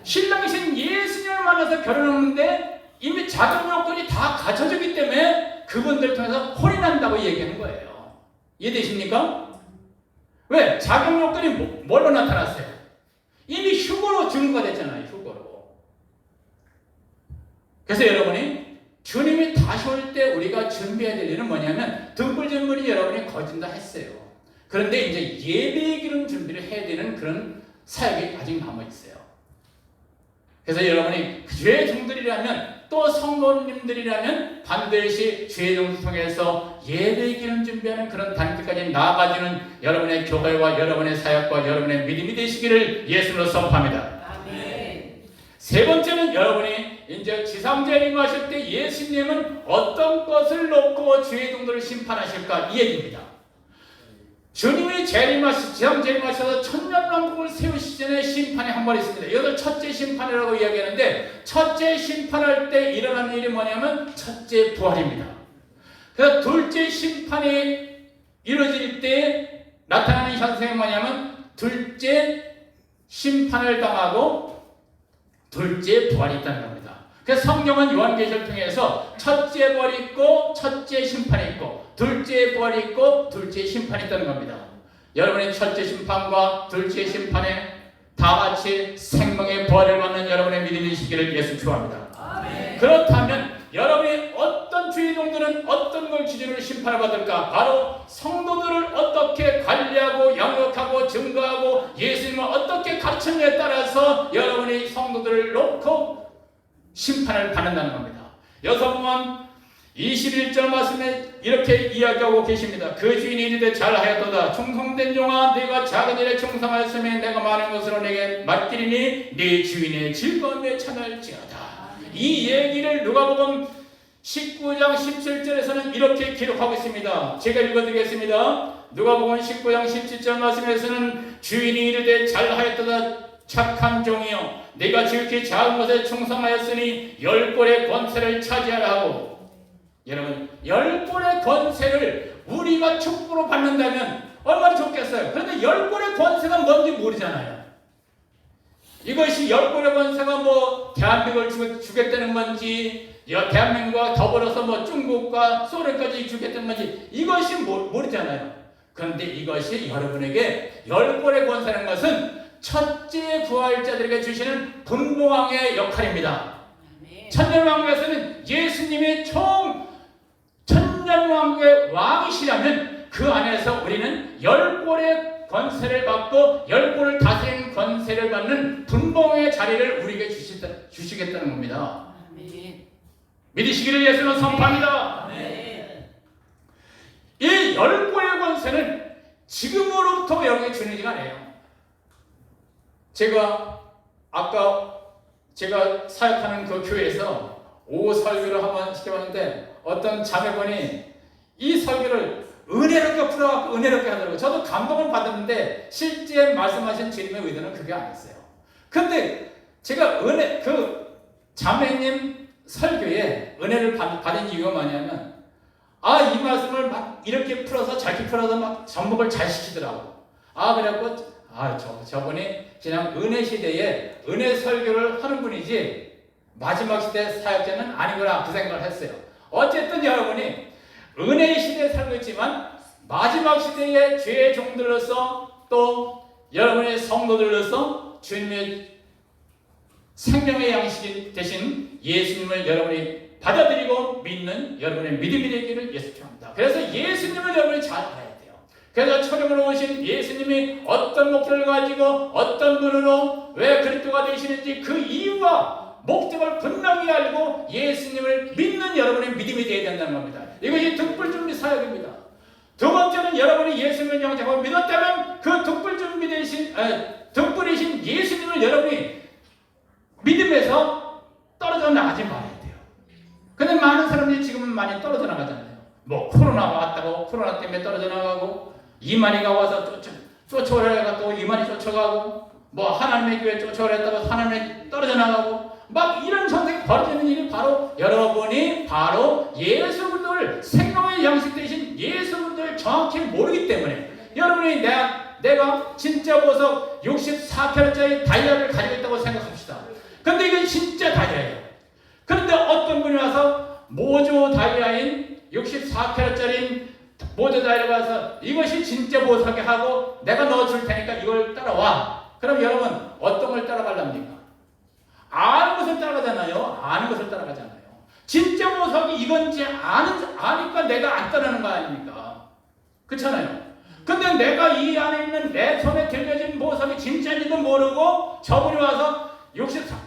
신랑이신 예수님을 만나서 결혼하는데 이미 자격 요건이 다 갖춰졌기 때문에 그분들 통해서 혼이 난다고 얘기하는 거예요. 이해되십니까? 왜? 자격 요건이 뭘로 나타났어요? 이미 휴거로 증거가 됐잖아요. 휴거로. 그래서 여러분이 주님이 다시 올 때 우리가 준비해야 될 일은 뭐냐면 등불전문이 여러분이 거진다 했어요. 그런데 이제 예배의 기름 준비를 해야 되는 그런 사역이 아직 남아있어요. 그래서 여러분이 주의 종들이라면 또 성도님들이라면 반드시 주의 종을 통해서 예배의 기름 준비하는 그런 단계까지 나아가주는 여러분의 교회와 여러분의 사역과 여러분의 믿음이 되시기를 예수로 선포합니다. 아멘. 세 번째는 여러분이 이제 지상자에 임하실 때 예수님은 어떤 것을 놓고 주의 종들을 심판하실까 이 얘기입니다. 주님이 지상 재림하셔서 천년왕국을 세우시기 전에 심판이 한 번 있습니다. 이것을 첫째 심판이라고 이야기하는데 첫째 심판할 때 일어나는 일이 뭐냐면 첫째 부활입니다. 그래서 둘째 심판이 이루어질 때 나타나는 현상이 뭐냐면 둘째 심판을 당하고 둘째 부활이 있다는 겁니다. 그래서 성경은 요한계시를 통해서 첫째 부활이 있고 첫째 심판이 있고 둘째 부활이 있고 둘째 심판이 있다는 겁니다. 여러분의 첫째 심판과 둘째 심판에 다 같이 생명의 부활을 받는 여러분의 믿음이시기를 예수 축원합니다. 아멘. 그렇다면 여러분이 어떤 주의 종들은 어떤 걸 기준으로 심판을 받을까? 바로 성도들을 어떻게 관리하고 양육하고 증거하고 예수님을 어떻게 가르치느냐에 따라서 여러분이 성도들을 놓고 심판을 받는다는 겁니다. 여성은 21절 말씀에 이렇게 이야기하고 계십니다. 그 주인이 이르되 잘하였도다. 충성된 종아 네가 작은 일에 충성하였으면 내가 많은 것으로 내게 맡기리니 네 주인의 즐거움에 참여할지어다. 이 얘기를 누가복음 19장 17절에서는 이렇게 기록하고 있습니다. 제가 읽어드리겠습니다. 누가복음 19장 17절 말씀에서는 주인이 이르되 잘하였도다 착한 종이여 네가 지극히 작은 것에 충성하였으니 10골의 권세를 차지하라 하고 여러분 10골의 권세를 우리가 축복으로 받는다면 얼마나 좋겠어요. 그런데 10골의 권세가 뭔지 모르잖아요. 이것이 10골의 권세가 뭐 대한민국을 주겠다는 건지 대한민국과 더불어서 뭐 중국과 소련까지 주겠다는 건지 이것이 모르잖아요. 그런데 이것이 여러분에게 10골의 권세라는 것은 첫째 부활자들에게 주시는 분봉왕의 역할입니다. 천년왕국에서는 예수님이 천년왕국의 왕이시라면 그 안에서 우리는 10골의 권세를 받고 10골을 다스리는 권세를 받는 분봉의 자리를 우리에게 주시겠다는 겁니다. 믿으시기를 예수는 선포합니다. 이 10골의 권세는 지금으로부터 여러분에게 주는 게 아니에요. 제가 사역하는 그 교회에서 오후 설교를 한번 시켜봤는데 어떤 자매분이 이 설교를 은혜롭게 풀어갖고 은혜롭게 하더라고요. 저도 감동을 받았는데 실제 말씀하신 주님의 의도는 그게 아니었어요. 근데 제가 그 자매님 설교에 은혜를 받은 이유가 뭐냐면 이 말씀을 막 이렇게 풀어서 잘게 풀어서 막 접목을 잘 시키더라고. 그래갖고 저분이 그냥 은혜 시대에 은혜 설교를 하는 분이지 마지막 시대 사역자는 아니구나 그 생각을 했어요. 어쨌든 여러분이 은혜 시대에 살고 있지만 마지막 시대의 죄의 종들로서 또 여러분의 성도들로서 주님의 생명의 양식이 되신 예수님을 여러분이 받아들이고 믿는 여러분의 믿음이 되기를 예수 축원합니다. 그래서 예수님을 여러분이 잘 알아야 돼요. 그래서 초림으로 오신 예수님이 어떤 목표를 가지고 어떤 분으로 왜 그리스도가 되시는지 그 이유와 목적을 분명히 알고 예수님을 믿는 여러분의 믿음이 되어야 된다는 겁니다. 이것이 등불준비 사역입니다. 두 번째는 여러분이 예수님을 영접하고 믿었다면 그 등불준비 되신 등불이신 예수님을 여러분이 믿음에서 떨어져 나가지 말아야 돼요. 근데 많은 사람들이 지금은 많이 떨어져 나가잖아요. 뭐 코로나가 왔다고 코로나 때문에 떨어져 나가고 이만희가 와서 쫓아오려다가 또 이만희 쫓아가고 뭐 하나님의 교회 쫓아오려다가 하나님의 떨어져 나가고 막 이런 현상이 벌어지는 일이 바로 여러분이 바로 예수 그리스도를 생명의 양식 되신 예수 그리스도를 정확히 모르기 때문에 여러분이 내가 진짜 보석 64캐럿짜리 다이아를 가지고 있다고 생각합시다. 근데 이건 진짜 다이아예요. 그런데 어떤 모조 다이아인 64캐럿짜리 모조 다이아를 가서 이것이 진짜 보석이 하고 내가 넣어줄 테니까 이걸 따라와. 그럼 여러분 어떤 걸 따라가랍니까? 아는 것을 따라가잖아요. 아는 것을 따라가잖아요. 진짜 보석이 이건지 아니까 내가 안 따르는 거 아닙니까? 그렇잖아요. 근데 내가 이 안에 있는 내 손에 들려진 보석이 진짜인지도 모르고 저분이 와서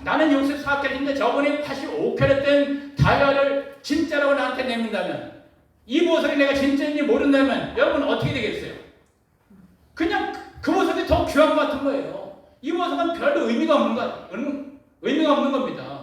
나는 64캐럿인데 저분이 85캐럿 된 다이아를 진짜라고 나한테 내민다면 이 보석이 내가 진짜인지 모른다면 여러분 어떻게 되겠어요? 그냥 그 보석이 더 귀한 것 같은 거예요. 이 보석은 별로 의미가 없는 겁니다.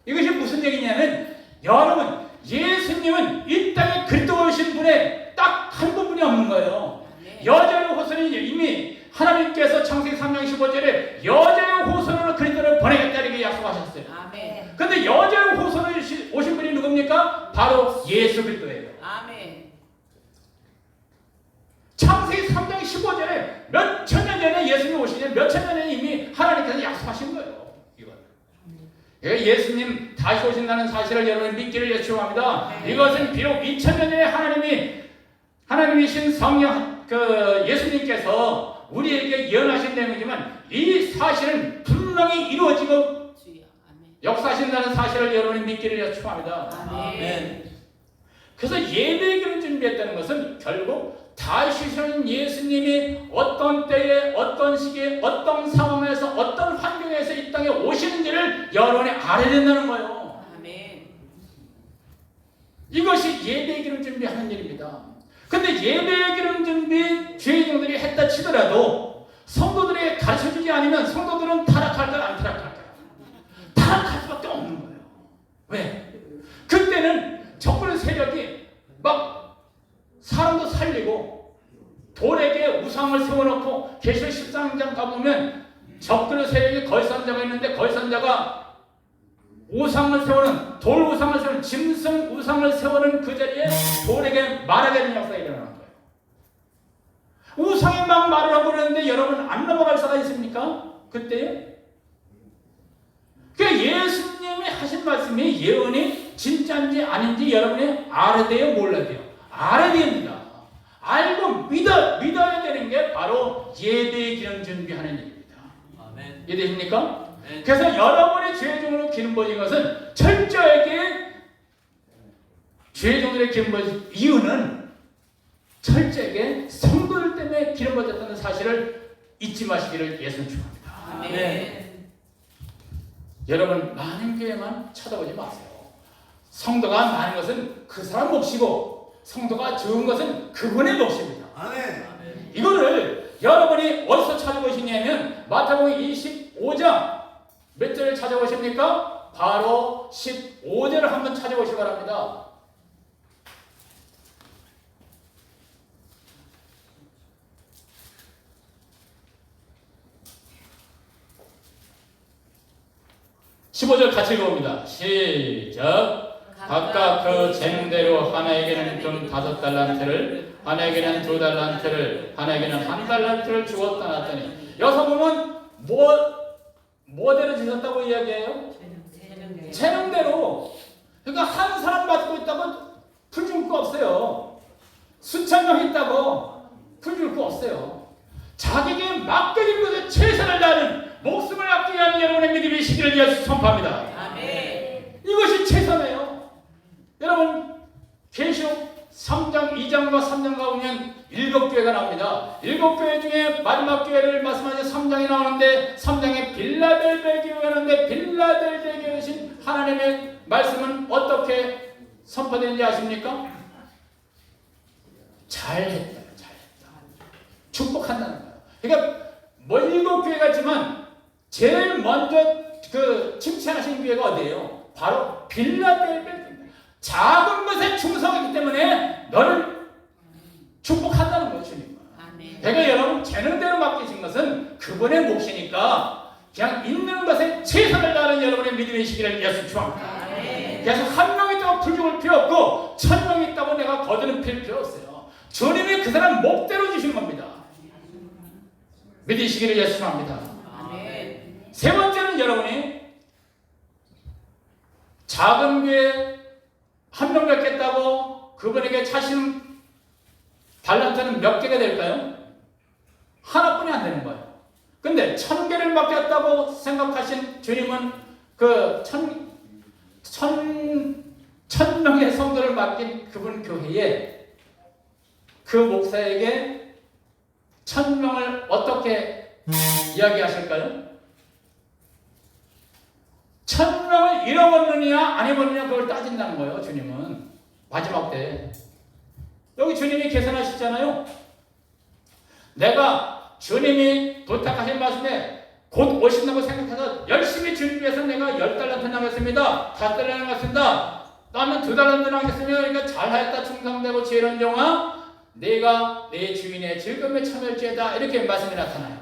이것이 무슨 얘기냐면 여러분 예수님은 이 땅에 그리스도 오신 분에 딱 한 분이 없는 거예요. 여자의 호소는 이미 하나님께서 창세기 3장 15절에 여자의 호소로 그리스도를 보내겠다 이렇게 약속하셨어요. 아멘. 근데 여자의 호소로 오신 분이 누굽니까? 바로 예수 그리스도예요. 아멘. 창세기 3장 15절에 몇 천 년 전에 예수님이 오시니 몇 천 년 전에 이미 하나님께서 약속하신 거예요. 이건. 예수님 다시 오신다는 사실을 여러분이 믿기를 요청합니다. 이것은 비록 2000년 전에 하나님이신 성령 예수님께서 우리에게 예언하신 내용이지만 이 사실은 분명히 이루어지고 주여. 아멘. 역사하신다는 사실을 여러분이 믿기를 요청합니다. 아멘. 그래서 예배기를 준비했다는 것은 결국 다시 오신 예수님이 어떤 때에 어떤 시기에 어떤 상황에서 어떤 환경에서 이 땅에 오시는지를 여러분이 알아야 된다는 거예요. 아멘. 이것이 예배기를 준비하는 일입니다. 근데 예배기름 준비 주의종들이 했다 치더라도 성도들이 가르쳐주지 않으면 성도들은 타락할까요? 안 타락할까요? 타락할 수밖에 없는 거예요. 왜? 그때는 적군의 세력이 막 사람도 살리고 돌에게 우상을 세워놓고 계시록 13장 가보면 적군의 세력이 거짓선자가 있는데 거짓선자가 우상을 세우는 돌 우상을 세우는 짐승 우상을 세우는 그 자리에 돌에게 말하게 되는 역사가 일어나는 거예요. 우상이 막 말을 하고 그러는데 여러분 안 넘어갈 수가 있습니까? 그때에? 그러니까 예수님이 하신 말씀이 예언이 진짜인지 아닌지 여러분이 알아야 돼요? 몰라야 돼요? 알아야 됩니다. 알고 믿어야 되는 게 바로 예배 기능 준비하는 일입니다. 아멘. 이해되십니까? 그래서 여러분의 죄종으로 기름 부어진 것은 철저하게 죄종들의 기름 부어진 이유는 철저하게 성도들 때문에 기름 부어졌다는 사실을 잊지 마시기를 예수님 축원합니다. 아멘. 여러분 많은 교회만 쳐다보지 마세요. 성도가 많은 것은 그 사람 몫이고 성도가 적은 것은 그분의 몫입니다. 아멘. 이거를 여러분이 어디서 찾아보시냐면 마태복음 25장 몇 절을 찾아보십니까? 바로 15절을 한번 찾아보시기 바랍니다. (15절) 같이 읽어봅니다. 시작. 각각 그 재능대로 하나에게는 금 5달란트를 하나에게는 2달란트를 하나에게는 1달란트를 주었다 놨더니 여기서 보면 뭐대로 주셨다고 이야기해요? 재능대로. 그러니까 한 사람 맡고 있다고 풀줄 거 없어요. 수천 명 있다고 풀줄 거 없어요. 자기에게 맡겨진 것에 최선을 다하는 목숨을 아끼게 하는 여러분의 믿음의 시기를 위해서 선포합니다. 아멘. 이것이 최선이에요. 여러분 계시록 3장 2장과 3장 가보면 7교회가 나옵니다. 7교회 중에 마지막 교회를 말씀하신 3장이 나오는데 3장에 빌라델베 교회가 나오는데 빌라델베 교회신 하나님의 말씀은 어떻게 선포되는지 아십니까? 잘했다. 축복한다는 거예요. 그러니까 7교회가 있지만 제일 먼저 칭찬하신 교회가 어디예요? 바로 빌라델베. 작은 것에 충성하기 때문에 너를 축복한다는 거예요, 주님. 아멘. 그러니까 여러분 재능대로 맡기신 것은 그분의 몫이니까 그냥 있는 것에 최선을 다하는 여러분의 믿음의 시기를 예수 축원합니다. 그래서 한 명 있다고 풀죽을 필요 없고 1000명 있다고 내가 거두는 필요 없어요. 주님이 그 사람 목대로 주신 겁니다. 믿으시기를 예수 축원합니다. 아멘. 세 번째는 여러분이 작은 교회 한 명 받겠다고 그분에게 차신 달란트는 몇 개가 될까요? 하나뿐이 안 되는 거예요. 근데 1000개를 맡겼다고 생각하신 주님은 그 1000명의 성도를 맡긴 그분 교회에 그 목사에게 1000명을 어떻게 이야기하실까요? 1000명을 잃어버리느냐 안 잃어버리느냐 그걸 따진다는 거예요. 주님은 마지막 때 여기 주님이 계산하시잖아요. 내가 주님이 부탁하신 말씀에 곧 오신다고 생각해서 열심히 주님 위해서 내가 10달란트 나겠습니다. 5달란트 나겠습니다. 나는 2달란트 나겠습니다. 그러니까 잘하였다 충성되고 지혜로운 종아 내가 내 주인의 즐거움에 참여할지어다 이렇게 말씀이 나타나요.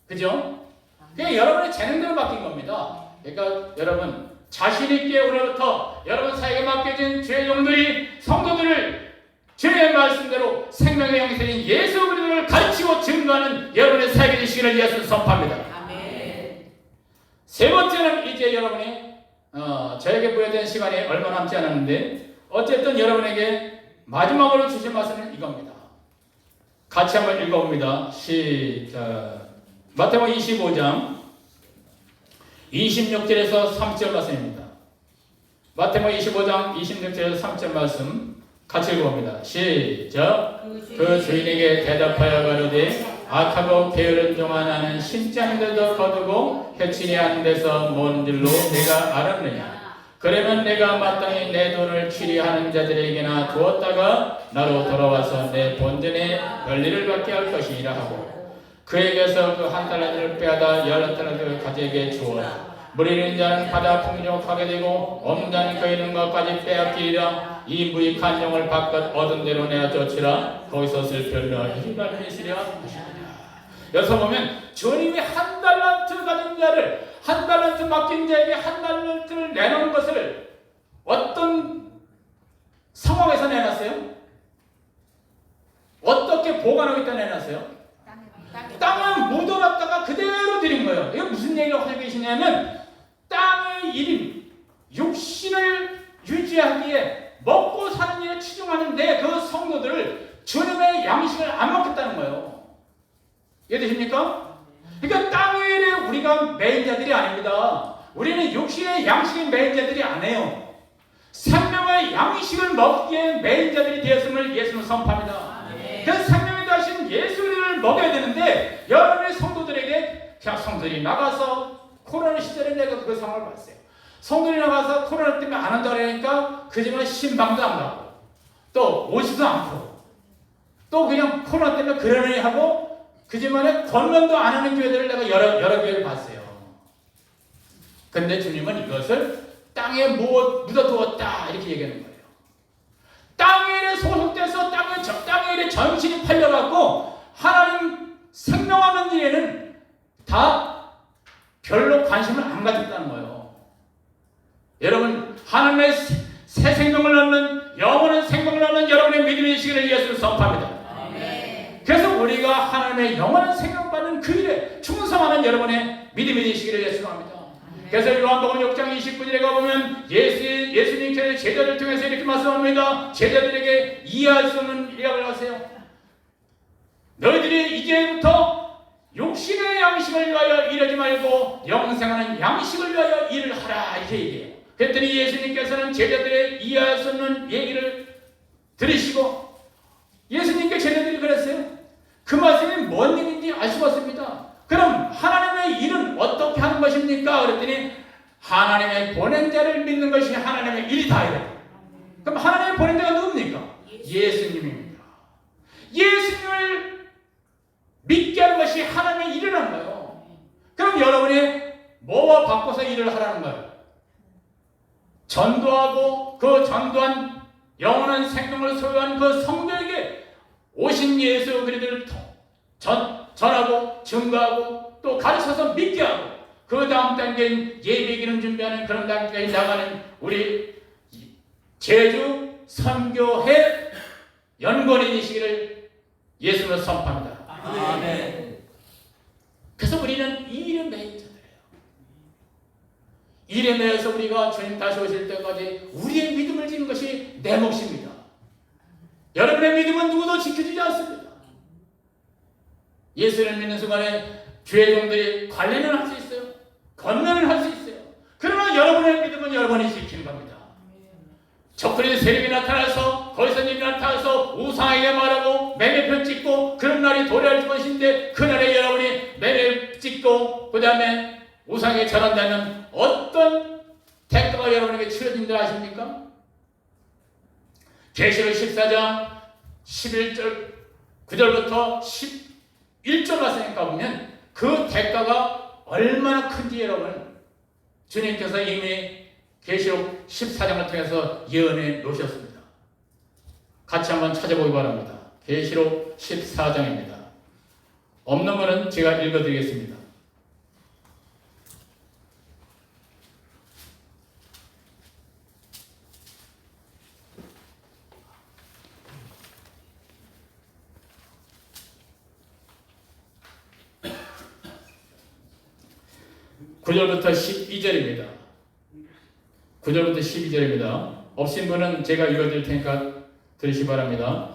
그죠? 그게 여러분의 재능대로 바뀐 겁니다. 그러니까 여러분 자신 있게 오늘부터 여러분 사에게 맡겨진 주의 종들이 성도들을 주님의 말씀대로 생명의 영생인 예수 그리스도를 가르치고 증거하는 여러분의 사역이 되시기를 예수 선포합니다. 아멘. 세 번째는 이제 여러분이 저에게 부여된 시간이 얼마 남지 않았는데 어쨌든 여러분에게 마지막으로 주신 말씀은 이겁니다. 같이 한번 읽어봅니다. 시작. 마태복음 25장 26절에서 3절 말씀입니다. 마태복음 25장 26절에서 3절 말씀 같이 읽어봅니다. 시작. 그 주인에게 대답하여 가로되 악하고 게으른 종아 나는 심장들도 거두고 해치니 하는 데서 먼 줄로 내가 알았느냐. 그러면 내가 마땅히 내 돈을 취리하는 자들에게나 두었다가 나로 돌아와서 내 본전에 권리를 받게 할 것이라 하고 그에게서 그 한 달란트를 빼앗아 10달란트를 가지에게 주어라. 무리는 자는 받아 풍족하게 되고 없는 자는 그 있는 것까지 빼앗기리라. 이 무익한 영을 바깥 얻은 대로 내어 쫓으라. 거기서 슬퍼하리라. 희발하시리라 하시니라. 여기서 보면 주님이 한 달란트 가진 자를 한 달란트 맡긴 자에게 한 달란트를 내놓은 것을 어떤 상황에서 내놨어요? 어떻게 보관하겠다 내놨어요? 땅을 묻어놨다가 그대로 드린 거예요. 이게 무슨 얘기를 하고 계시냐면 땅의 일인 육신을 유지하기에 먹고 사는 일에 치중하는데 그 성도들을 주님의 양식을 안 먹겠다는 거예요. 이해되십니까? 그러니까 땅의 일에 우리가 매인자들이 아닙니다. 우리는 육신의 양식의 매인자들이 아니에요. 생명의 양식을 먹기에 매인자들이 되었음을 예수는 선포합니다. 그 생명에 대하신 예수를 먹여야 되는데 여러분의 성도들에게 그냥 성도들이 나가서 코로나 시절에 내가 그 상황을 봤어요. 성도들이 나가서 코로나 때문에 안 한다고 하니까 그 집은 신방도 안 가고 또 오지도 않고 또 그냥 코로나 때문에 그러려니 하고 그 집안에 권면도 안 하는 교회들을 내가 여러 교회를 봤어요. 근데 주님은 이것을 땅에 묻어두었다 이렇게 얘기하는 거예요. 땅의 일에 소속돼서 땅의 일에 전신이 팔려갖고 하나님 생명하는 일에는 다 별로 관심을 안 가졌다는 거예요. 여러분 하나님의 새 생명을 얻는 영원한 생명을 얻는 여러분의 믿음의 시기를 예수를 선포합니다. 그래서 우리가 하나님의 영원한 생명받는 그 일에 충성하는 여러분의 믿음이 되시기를 예수합니다. 그래서 요한복음 6장 29절에 가보면 예수님께서 제자들을 통해서 이렇게 말씀합니다. 제자들에게 이해할 수 없는 이야기를 하세요. 너희들이 이제부터 육신의 양식을 위하여 일하지 말고 영생하는 양식을 위하여 일을 하라 이렇게 얘기해요. 그랬더니 예수님께서는 제자들의 이해할 수 없는 얘기를 들으시고 예수님께 제자들이 그랬어요. 그 말씀이 뭔 얘기인지 알 수가 없습니다. 그럼 하나님의 일은 어떻게 하는 것입니까? 그랬더니 하나님의 보낸 자를 믿는 것이 하나님의 일이다 이래요. 그럼 하나님의 보낸 자가 누굽니까? 예수님입니다. 예수님을 믿게 하는 것이 하나님의 일이라는 거예요. 그럼 여러분이 뭐와 바꿔서 일을 하라는 거예요? 전도하고 그 전도한 영원한 생명을 소유한 그 성도에게 오신 예수 그리스도를 전하고 증거하고 또 가르쳐서 믿게 하고 그 다음 단계인 예배기는 준비하는 그런 단계에 나가는 우리 제주 선교회 연구원이 되시기를 예수로 선포합니다. 아멘. 그래서 우리는 이 일에 매인 자들이에요. 일에 매여서 우리가 주님 다시 오실 때까지 우리의 믿음을 지키는 것이 내 몫입니다. 여러분의 믿음은 누구도 지켜주지 않습니다. 예수를 믿는 순간에 주의 종들이 관례는 할 수 있어요. 건면을 할 수 있어요. 그러나 여러분의 믿음은 여러분이 지키는 겁니다. 적그리 세력이 나타나서 거기서님이 나타나서 우상에게 말하고 매매표 찍고 그런 날이 도래할 것인데 그날에 여러분이 매매 찍고 그 다음에 우상에게 절한다면 어떤 대가가 여러분에게 치러진 줄 아십니까? 계시록 14장 11절 9절부터 11절 말씀에 가보면 그 대가가 얼마나 큰지 여러분 주님께서 이미 계시록 14장을 통해서 예언해 놓으셨습니다. 같이 한번 찾아보기 바랍니다. 계시록 14장입니다. 없는 분은 제가 읽어드리겠습니다. (9절부터 12절입니다) 9절부터 12절입니다. 없신 분은 제가 읽어드릴 테니까 들으시기 바랍니다.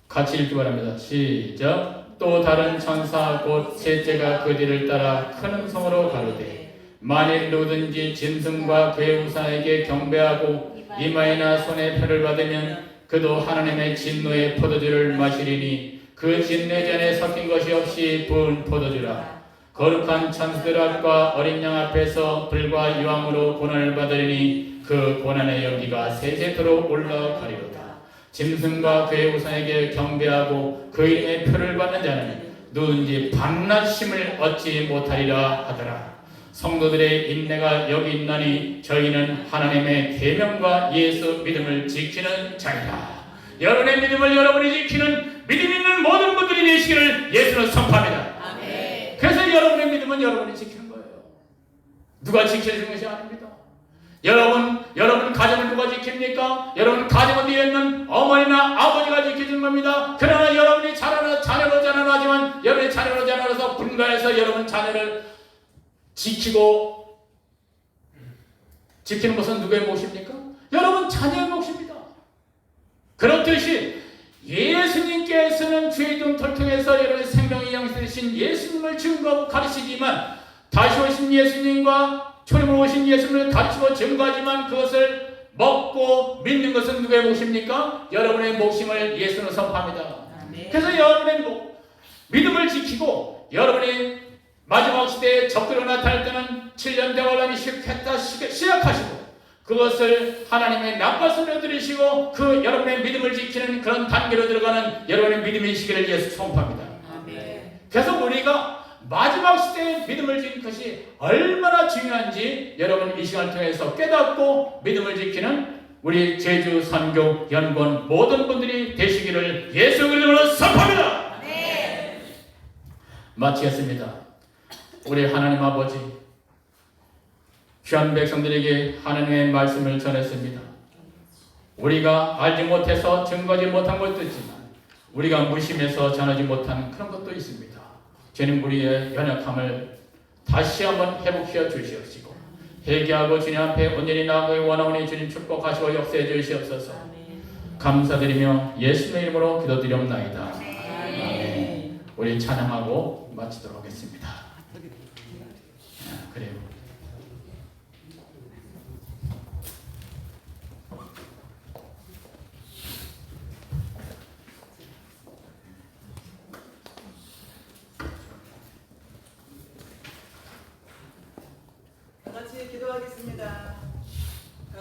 같이 읽기 바랍니다. 시작. 또 다른 천사 곧 셋째가 그 뒤를 따라 큰 음성으로 가로되 만일 누구든지 짐승과 그의 우상에게 경배하고 이마에나 손에 표를 받으면 그도 하나님의 진노의 포도주를 마시리니 그 진노의 잔에 섞인 것이 없이 부은 포도주라. 거룩한 천사들 앞과 어린 양 앞에서 불과 유황으로 고난을 받으리니 그 고난의 연기가 세세토록 올라가리로다. 짐승과 그의 우상에게 경배하고 그 이름의 표를 받는 자는 누군지 밤낮심을 얻지 못하리라 하더라. 성도들의 인내가 여기 있나니 저희는 하나님의 계명과 예수 믿음을 지키는 자이다. 여러분의 믿음을 여러분이 지키는 믿음 있는 모든 분들이 되시기를 예수는 선포합니다. 그래서 여러분의 믿음은 여러분이 지키는 거예요. 누가 지켜주는 것이 아닙니다. 여러분 가정을 누가 지킵니까? 여러분 가정은 뒤에 있는 어머니나 아버지가 지켜주는 겁니다. 그러나 여러분이 자녀로 자라나지만 여러분이 자녀로 자라나서 분가해서 여러분 자녀를 지키고 지키는 것은 누구의 몫입니까? 여러분 자녀의 몫입니다. 그렇듯이 예수님께서는 주의 종을 통해서 여러분의 생명의 양식되신 예수님을 증거하고 가르치지만 다시 오신 예수님과 초림으로 오신 예수님을 가르치고 증거하지만 그것을 먹고 믿는 것은 누구의 몫입니까? 여러분의 몫임을 예수는 선포합니다. 그래서 여러분의 믿음을 지키고 여러분이 마지막 시대에 적그리가 나타날 때는 7년 대환란이 시작하시고 그것을 하나님의 나팔소리로 들으시고 그 여러분의 믿음을 지키는 그런 단계로 들어가는 여러분의 믿음의 시기를 예수 선포합니다. 그래서 우리가 마지막 시대에 믿음을 지키는 것이 얼마나 중요한지 여러분 이 시간을 통해서 깨닫고 믿음을 지키는 우리 제주 선교 연구원 모든 분들이 되시기를 예수 그리스도로 선포합니다. 마치겠습니다. 우리 하나님 아버지 귀한 백성들에게 하나님의 말씀을 전했습니다. 우리가 알지 못해서 증거하지 못한 것도 있지만 우리가 무심해서 전하지 못한 그런 것도 있습니다. 주님 우리의 연약함을 다시 한번 회복시켜 주시옵시고 회개하고 주님 앞에 온전히 나아가기 원하오니 주님 축복하시고 역사해 주시옵소서. 감사드리며 예수님의 이름으로 기도드리옵나이다. 아멘. 우리 찬양하고 마치도록 하겠습니다. 그래요. 같이 기도하겠습니다.